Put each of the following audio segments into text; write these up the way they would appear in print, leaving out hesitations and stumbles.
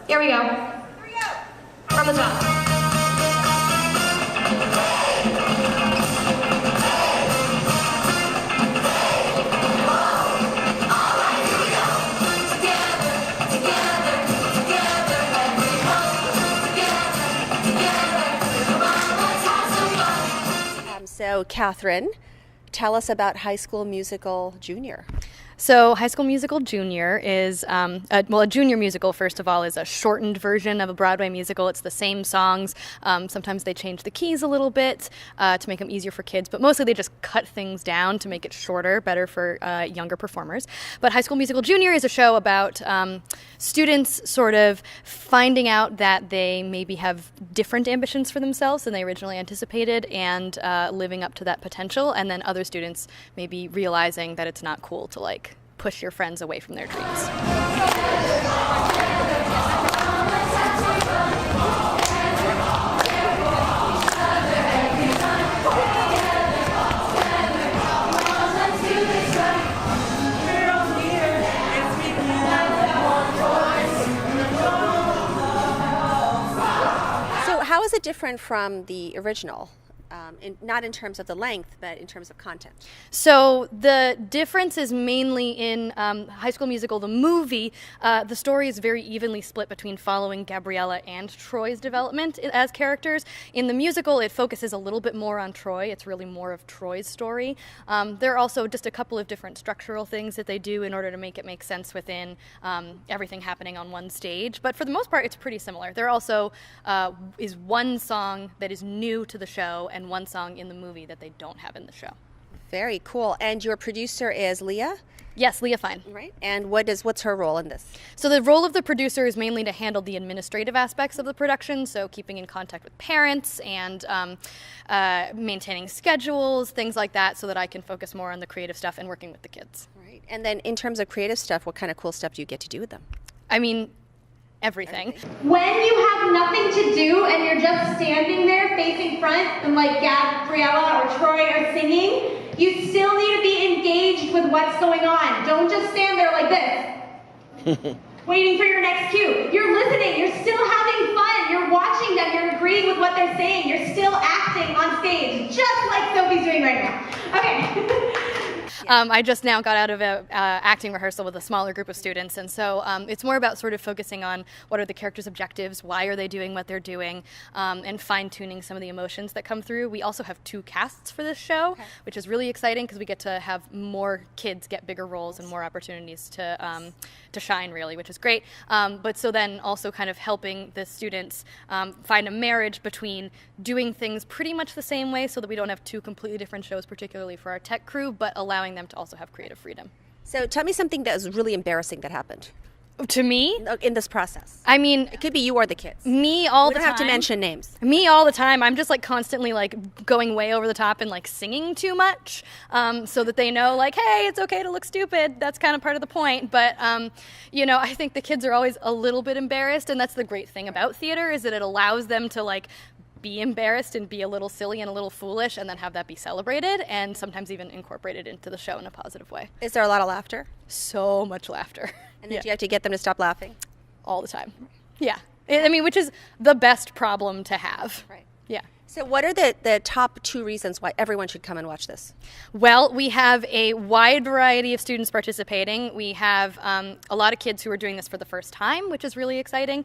Here we go. From the top. So, Katherine, tell us about High School Musical Junior. So High School Musical Junior is, a junior musical, first of all, is a shortened version of a Broadway musical. It's the same songs. Sometimes they change the keys a little bit to make them easier for kids, but mostly they just cut things down to make it shorter, better for younger performers. But High School Musical Junior is a show about students sort of finding out that they maybe have different ambitions for themselves than they originally anticipated and living up to that potential, and then other students maybe realizing that it's not cool to push your friends away from their dreams. So how is it different from the original? Not in terms of the length, but in terms of content. So the difference is mainly in High School Musical, the movie. The story is very evenly split between following Gabriella and Troy's development as characters. In the musical, it focuses a little bit more on Troy. It's really more of Troy's story. There are also just a couple of different structural things that they do in order to make it make sense within everything happening on one stage. But for the most part, it's pretty similar. There also is one song that is new to the show and one song in the movie that they don't have in the show. Very cool. And your producer is Leah? Yes, Leah Fine. Right. And what's her role in this? So the role of the producer is mainly to handle the administrative aspects of the production, so keeping in contact with parents and maintaining schedules, things like that, so that I can focus more on the creative stuff and working with the kids. Right. And then in terms of creative stuff, what kind of cool stuff do you get to do with them? I mean, everything. When you have nothing to do and you're just standing there facing front and Gabriella or Troy are singing, you still need to be engaged with what's going on. Don't just stand there like this, waiting for your next cue. You're listening, you're still having fun, you're watching them, you're agreeing with what they're saying, you're still acting on stage, just like Sophie's doing right now. Okay. I just now got out of an acting rehearsal with a smaller group of students, and so it's more about sort of focusing on what are the characters' objectives, why are they doing what they're doing, and fine-tuning some of the emotions that come through. We also have 2 casts for this show, which is really exciting because we get to have more kids get bigger roles and more opportunities to shine, really, which is great. But so then also kind of helping the students find a marriage between doing things pretty much the same way so that we don't have 2 completely different shows, particularly for our tech crew, but allowing them to also have creative freedom. So tell me something that was really embarrassing that happened. To me? In this process. I mean, it could be you or the kids. Me all the time. We don't have to mention names. Me all the time. I'm just constantly going way over the top and singing too much so that they know hey, it's okay to look stupid. That's kind of part of the point. But, I think the kids are always a little bit embarrassed, and that's the great thing about theater is that it allows them to be embarrassed and be a little silly and a little foolish and then have that be celebrated and sometimes even incorporated into the show in a positive way. Is there a lot of laughter? So much laughter. And then do you have to get them to stop laughing? All the time. Yeah. I mean, which is the best problem to have. Right. Yeah. So what are the top 2 reasons why everyone should come and watch this? Well, we have a wide variety of students participating. We have a lot of kids who are doing this for the first time, which is really exciting.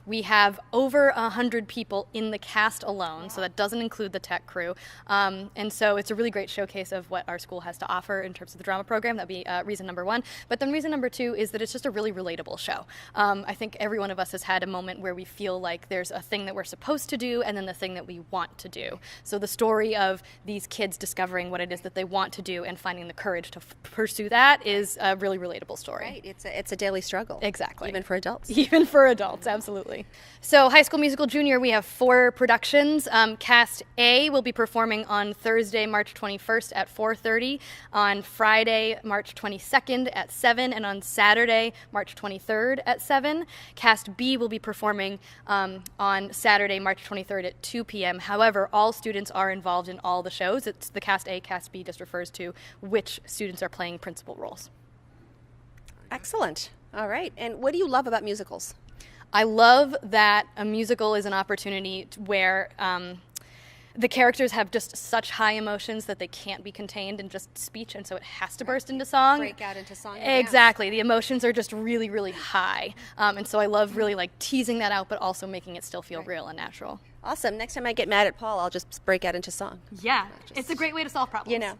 We have over 100 people in the cast alone, so that doesn't include the tech crew. And so it's a really great showcase of what our school has to offer in terms of the drama program. That'd be reason number 1. But then reason number 2 is that it's just a really relatable show. I think every one of us has had a moment where we feel like there's a thing that we're supposed to do and then the thing that we want to do. So the story of these kids discovering what it is that they want to do and finding the courage to pursue that is a really relatable story. Right. It's a daily struggle. Exactly. Even for adults. Even for adults, absolutely. So High School Musical Junior, we have 4 productions. Cast A will be performing on Thursday, March 21st at 4:30, on Friday, March 22nd at 7, and on Saturday, March 23rd at 7. Cast B will be performing on Saturday, March 23rd at 2 p.m. However, all students are involved in all the shows. It's the Cast A, Cast B just refers to which students are playing principal roles. Excellent. All right. And what do you love about musicals? I love that a musical is an opportunity where the characters have just such high emotions that they can't be contained in just speech, and so it has to burst into song. Break out into song. Exactly. The emotions are just really, really high. And so I love really like teasing that out, but also making it still feel real and natural. Awesome. Next time I get mad at Paul, I'll just break out into song. Yeah. It's a great way to solve problems. You know.